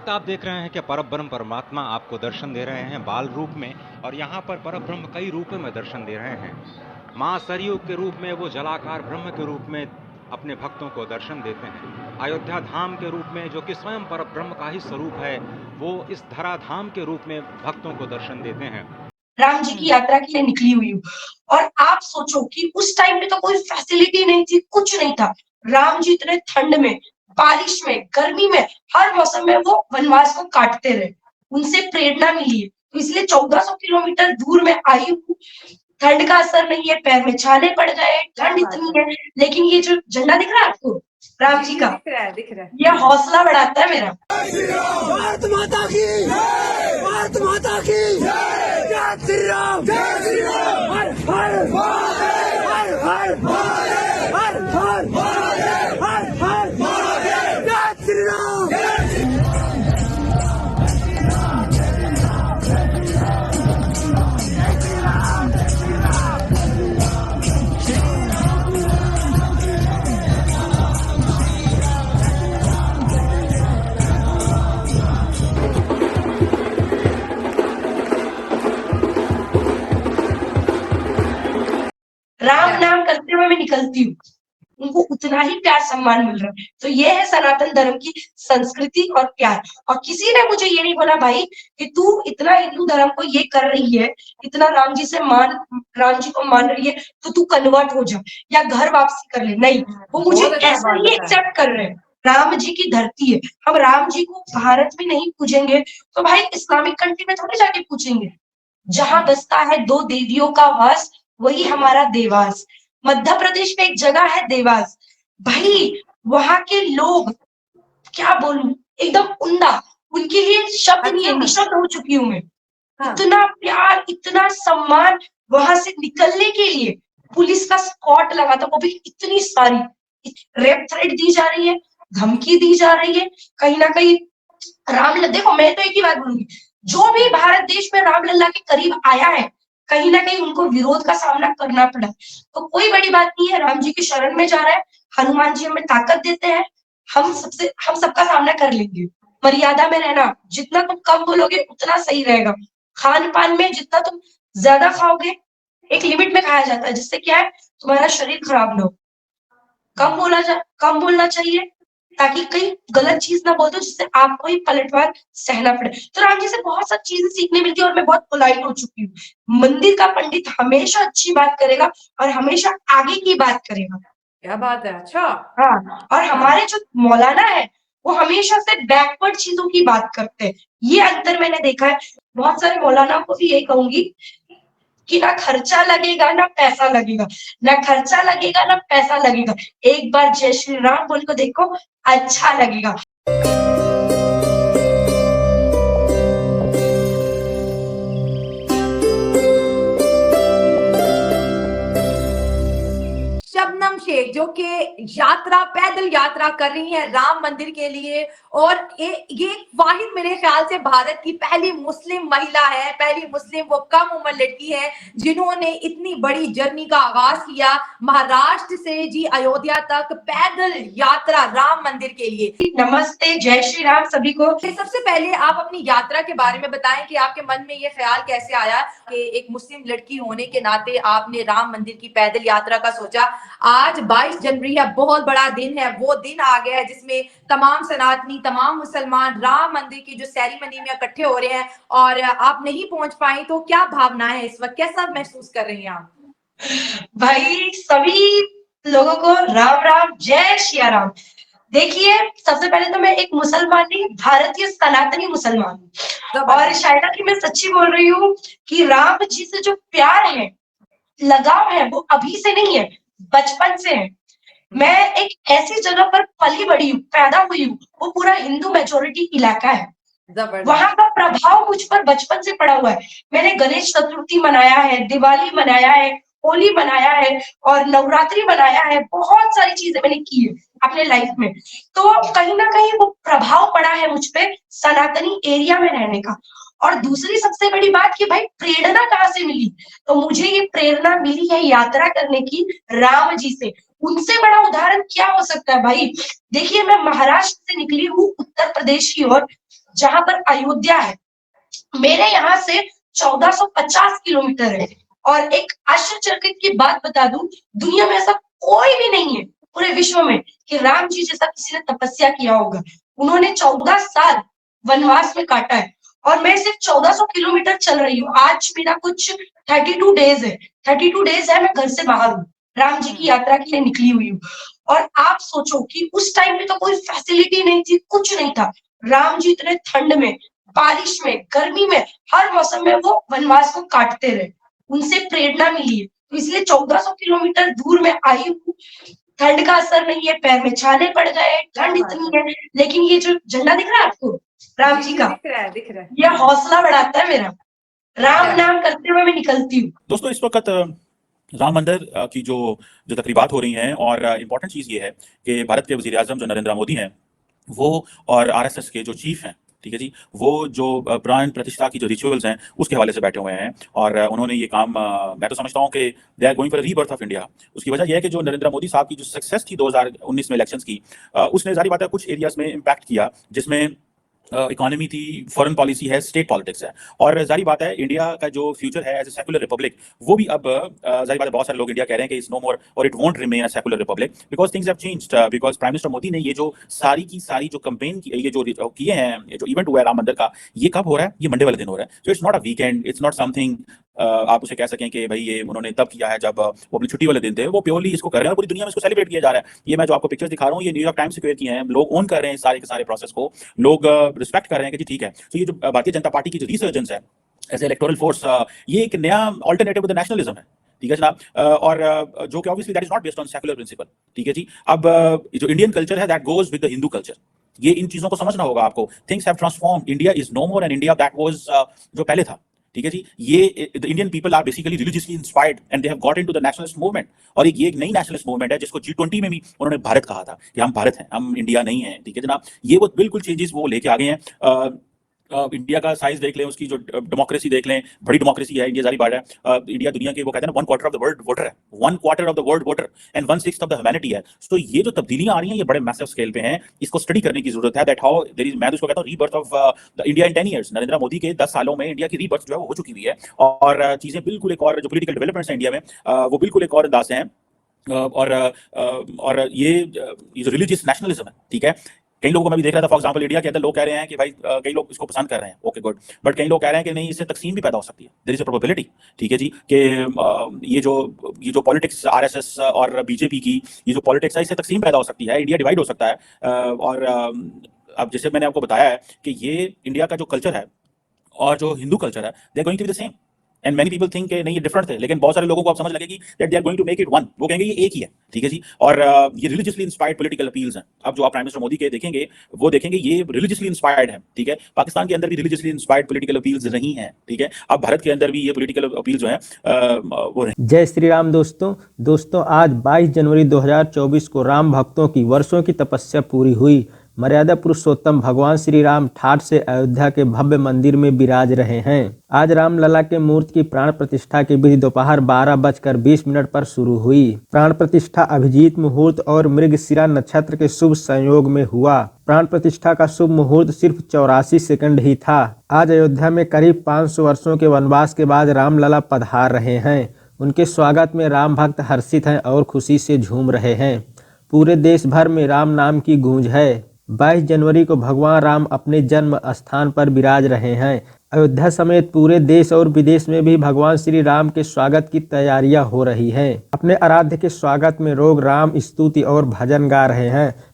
वक्त आप देख रहे हैं कि परब्रह्म परमात्मा आपको दर्शन दे रहे हैं बाल रूप में, और यहाँ पर परब्रह्म कई रूपों में दर्शन दे रहे हैं। माँ सरयू के रूप में वो जलाकार ब्रह्म के रूप में अपने भक्तों को दर्शन देते हैं। अयोध्या धाम के रूप में, जो कि स्वयं परब्रह्म का ही स्वरूप है, वो इस धरा धाम के रूप में भक्तों को दर्शन देते हैं। राम जी की यात्रा के लिए निकली हुई हूँ। और आप सोचो कि उस टाइम में तो कोई फैसिलिटी नहीं थी, कुछ नहीं था। राम जी इतने ठंड में, बारिश में, गर्मी में, हर मौसम में वो वनवास को काटते रहे। उनसे प्रेरणा मिली है, तो इसलिए 1400 किलोमीटर दूर में आई हूँ। ठंड का असर नहीं है, पैर में छाले पड़ गए, ठंड इतनी है, लेकिन ये जो झंडा दिख रहा है आपको राम जी का, दिख रहा है। ये हौसला बढ़ाता है मेरा। भारत माता की, भारत माता की जय श्री राम, जय श्री राम, हर हर हर हर हर हर हर हर जय श्री राम। राम नाम करते हुए मैं निकलती हूँ, उनको उतना ही प्यार सम्मान मिल रहा है। तो ये है सनातन धर्म की संस्कृति और प्यार। और किसी ने मुझे ये नहीं बोला भाई कि तू इतना हिंदू धर्म को ये कर रही है, इतना राम जी को मान रही है, तो तू कन्वर्ट हो जा या घर वापसी कर ले। नहीं, वो मुझे बहुत अच्छा ऐसा बात ही बताया। एक्सेप्ट कर रहे हैं। राम जी की धरती है, हम राम जी को भारत में नहीं पूजेंगे तो भाई इस्लामिक कंट्री में थोड़ी जाके पूजेंगे। जहां बसता है दो देवियों का वास, वही हमारा देवास। मध्य प्रदेश में एक जगह है देवास, भाई वहां के लोग, क्या बोलूं, एकदम उम्दा। उनके लिए शब्द नहीं है, अच्छा। निशब्द हो चुकी हूँ मैं। हाँ। इतना प्यार, इतना सम्मान। वहां से निकलने के लिए पुलिस का स्कॉट लगा था, वो भी इतनी सारी। रेप थ्रेट दी जा रही है, धमकी दी जा रही है, कहीं ना कहीं देखो मैं तो एक ही बात बोलूंगी, जो भी भारत देश में रामलला के करीब आया है, कहीं ना कहीं उनको विरोध का सामना करना पड़ा। तो कोई बड़ी बात नहीं है, राम जी की शरण में जा रहा है, हनुमान जी हमें ताकत देते हैं, हम सबका सामना कर लेंगे। मर्यादा में रहना, जितना तुम कम बोलोगे उतना सही रहेगा। खान पान में जितना तुम ज्यादा खाओगे, एक लिमिट में खाया जाता है, जिससे क्या है, तुम्हारा शरीर खराब ना हो। कम बोलना चाहिए, ताकि कहीं गलत चीज ना बोल दो जिससे आपको ही पलटवार सहना पड़े। तो राम जी से बहुत सारी चीजें सीखने मिलती है, और मैं बहुत पोलाइट हो चुकी हूँ। मंदिर का पंडित हमेशा अच्छी बात करेगा और हमेशा आगे की बात करेगा। क्या बात है। अच्छा। हाँ, और हमारे जो मौलाना है, वो हमेशा से बैकवर्ड चीजों की बात करते हैं। ये अंतर मैंने देखा है। बहुत सारे मौलाना को भी यही कहूंगी कि ना खर्चा लगेगा ना पैसा लगेगा, ना खर्चा लगेगा ना पैसा लगेगा। एक बार जय श्री राम बोल को देखो, अच्छा लगेगा। शबनम शेख जो कि यात्रा, पैदल यात्रा कर रही है राम मंदिर के लिए, और ये वाहिद मेरे ख्याल से भारत की पहली मुस्लिम महिला है, पहली मुस्लिम वो कम उम्र लड़की है जिन्होंने इतनी बड़ी जर्नी का आगाज किया, महाराष्ट्र से जी अयोध्या तक पैदल यात्रा राम मंदिर के लिए। नमस्ते, जय श्री राम सभी को। सबसे पहले आप अपनी यात्रा के बारे में बताएं कि आपके मन में ये ख्याल कैसे आया कि एक मुस्लिम लड़की होने के नाते आपने राम मंदिर की पैदल यात्रा का सोचा। आज 22 जनवरी है, बहुत बड़ा दिन है, वो दिन आ गया है जिसमें तमाम सनातनी, तमाम मुसलमान राम मंदिर की जो सेरेमनी में इकट्ठे हो रहे हैं, और आप नहीं पहुंच पाई, तो क्या भावना है इस वक्त, कैसा महसूस कर रही हैं आप? भाई सभी लोगों को राम राम, जय श्री राम। देखिए, सबसे पहले तो मैं एक मुसलमान नहीं, भारतीय सनातनी मुसलमान हूँ, और शायद कि मैं सच्ची बोल रही हूँ कि राम जी से जो प्यार है, लगाव है, वो अभी से नहीं है, बचपन से है। मैं एक ऐसी जगह पर पली बड़ी हूँ, पैदा हुई हूँ, वो पूरा हिंदू मेजोरिटी इलाका है। वहां का प्रभाव मुझ पर बचपन से पड़ा हुआ है। मैंने गणेश चतुर्थी मनाया है, दिवाली मनाया है, होली मनाया है, और नवरात्रि मनाया है। बहुत सारी चीजें मैंने की है अपने लाइफ में। तो कहीं ना कहीं वो प्रभाव पड़ा है मुझ पे सनातनी एरिया में रहने का। और दूसरी सबसे बड़ी बात कि भाई प्रेरणा कहाँ से मिली, तो मुझे ये प्रेरणा मिली है यात्रा करने की राम जी से। उनसे बड़ा उदाहरण क्या हो सकता है भाई। देखिए, मैं महाराष्ट्र से निकली हूँ उत्तर प्रदेश की ओर, जहां पर अयोध्या है, मेरे यहाँ से 1450 किलोमीटर है। और एक आश्चर्यचकित की बात बता दूं, दुनिया में ऐसा कोई भी नहीं है पूरे विश्व में कि राम जी जैसा किसी ने तपस्या किया होगा। उन्होंने 14 साल वनवास में काटा है और मैं सिर्फ 1400 किलोमीटर चल रही हूँ। आज मेरा कुछ 32 डेज है, 32 डेज है मैं घर से बाहर हूँ, राम जी की यात्रा के लिए निकली हुई हूँ। और आप सोचो कि उस टाइम में तो कोई फैसिलिटी नहीं थी, कुछ नहीं था। राम जी इतने ठंड में, बारिश में, गर्मी में, हर मौसम में वो वनवास को काटते रहे, उनसे प्रेरणा मिली है। तो इसलिए 1400 किलोमीटर दूर मैं आई हूँ। ठंड का असर नहीं है, पैर में छाले पड़ गए, ठंड इतनी है, लेकिन ये जो झंडा दिख रहा है आपको राम जी का, दिख रहा है। ये हौसला बढ़ाता है मेरा। राम नाम करते हुए मैं निकलती हूँ। दोस्तों, इस वक्त राम मंदिर की जो तकरीबात हो रही हैं, और इम्पोर्टेंट चीज़ ये है कि भारत के वज़ीर आज़म जो नरेंद्र मोदी हैं, वो और आरएसएस के जो चीफ हैं, ठीक है जी, वो जो प्राण प्रतिष्ठा की जो रिचुअल्स हैं उसके हवाले से बैठे हुए हैं। और उन्होंने ये काम, मैं तो समझता हूँ कि they are going for rebirth of India. उसकी वजह यह है कि जो नरेंद्र मोदी साहब की जो सक्सेस थी 2019 में इलेक्शंस की, उसने जारी बात है कुछ एरियाज में इम्पैक्ट किया, जिसमें इकोनॉमी थी, फॉरेन पॉलिसी है, स्टेट पॉलिटिक्स है। और जारी बात है इंडिया का जो फ्यूचर है एज ए सेकुलर रिपब्लिक, वो भी अब जारी बात है बहुत सारे लोग इंडिया कह रहे हैं कि इट्स नो मोर और it won't remain a secular Republic because things have changed, because prime minister Modi ने ये जो सारी की सारी जो कैंपेन की, ये जो किए हैं, ये जो इवेंट हुआ है राम मंदिर का, ये कब हो रहा है? ये मंडे वाले दिन हो रहा है। So it's not a weekend, it's not something आप उसे कह सकें कि भाई ये उन्होंने तब किया है जब वो अपनी छुट्टी वाले दिन थे। वो प्योरली इसको कर रहे हैं और पूरी दुनिया में इसको सेलिब्रेट किया जा रहा है। ये मैं जो आपको पिक्चर्स दिखा रहा हूँ, ये न्यूयॉर्क टाइम्स से क्रिएट किए हैं, लोग ओन कर रहे हैं सारे के सारे प्रोसेस को, लोग रिस्पेक्ट कर रहे हैं कि जी ठीक है। तो ये जो भारतीय जनता पार्टी की जो रिसर्जेंस है एज इलेक्टोरल फोर्स, ये एक नया ऑल्टरनेटिव टू द नेशनलिज्म है, ठीक है जनाब। और जो कि obviously that is not based on secular principle, ठीक है जी। अब जो इंडियन कल्चर है that goes with the Hindu culture, ये इन चीजों को समझना होगा आपको। Things have transformed, India is no more an India that was जो पहले था, ठीक है जी। ये the Indian people are basically religiously inspired and they have got into the nationalist movement. और ये एक नई नेशनलिस्ट मूवमेंट है जिसको G20 में भी उन्होंने भारत कहा था कि हम भारत हैं, हम इंडिया नहीं है, ठीक है जनाब। ये वो बिल्कुल चेंजेस वो लेके आ गए हैं। इंडिया का साइज देख लें, उसकी जो डेमोक्रेसी देख लें, बड़ी डेमोक्रेसी है इंडिया, सारी बात है। इंडिया दुनिया के वो कहते हैं ना 1/4 ऑफ द वर्ल्ड वोटर है, 1/4 of the world voter and 1/6 of the humanity है। तो ये जो तब्दीलियां आ रही हैं ये बड़े मैसिव स्केल पे हैं, इसको स्टडी करने की जरूरत है। दैट हाउ देयर इज, मैं तो इसको कहता हूं rebirth of the India in 10 years. Narendra Modi के 10 सालों में इंडिया की रीबर्थ जो है वो हो चुकी हुई है, और चीजें बिल्कुल एक और जो पॉलिटिकल डेवलपमेंट्स हैं इंडिया में, वो बिल्कुल एक और अंदाज से हैं। और ये जो रिलीजियस नेशनलिज्म है, ठीक है, कई लोगों को मैं भी देख रहा था, फॉर एग्जांपल इंडिया के अंदर लोग कह रहे हैं कि भाई कई लोग इसको पसंद कर रहे हैं, ओके गुड, बट कई लोग कह रहे हैं कि नहीं, इससे तकसीम भी पैदा हो सकती है, देयर इज अ प्रोबेबिलिटी, ठीक है जी, कि ये जो पॉलिटिक्स आरएसएस और बीजेपी की ये जो पॉलिटिक्स है, इससे तकसीम पैदा हो सकती है, इंडिया डिवाइड हो सकता है। और अब जैसे मैंने आपको बताया है कि ये इंडिया का जो कल्चर है और जो हिंदू कल्चर है, they are going to be the same. And many people think नहीं ये डिफरेंट थे, लेकिन बहुत सारे लोगों को आप समझ लगेगी that they are going to make it one, वो कहेंगे ये एक ही है, ठीक है जी। और ये रिलीजियसली इंस्पायर्ड पॉलिटिकल अपील्स हैं। अब जो आप प्राइम मिनिस्टर मोदी के देखेंगे, वो देखेंगे ये रिलीजियसली इंस्पायर्ड है, ठीक है। पाकिस्तान के अंदर भी रिलीजियसली इंस्पायर्ड पॉलिटिकल अपील्स नहीं है, ठीक है। अब भारत के अंदर भी ये पॉलिटिकल अपील जो है वो रहे। जय श्री राम दोस्तों, आज 22 जनवरी 2024 को राम भक्तों की वर्षों की तपस्या पूरी हुई। मर्यादा पुरुषोत्तम भगवान श्री राम ठाठ से अयोध्या के भव्य मंदिर में विराज रहे हैं। आज रामलला के मूर्ति की प्राण प्रतिष्ठा की विधि दोपहर 12:20 पर शुरू हुई। प्राण प्रतिष्ठा अभिजीत मुहूर्त और मृगशिरा नक्षत्र के शुभ संयोग में हुआ। प्राण प्रतिष्ठा का शुभ मुहूर्त सिर्फ 84 सेकंड ही था। आज अयोध्या में करीब 500 वर्षों के वनवास के बाद रामलला पधार रहे हैं। उनके स्वागत में राम भक्त हर्षित हैं और खुशी से झूम रहे हैं। पूरे देश भर में राम नाम की गूंज है। 22 जनवरी को भगवान राम अपने जन्म स्थान पर विराज रहे हैं। अयोध्या समेत पूरे देश और विदेश में भी भगवान श्री राम के स्वागत की तैयारियां हो रही हैं। अपने आराध्य के स्वागत में लोग राम स्तुति और भजन गा रहे हैं।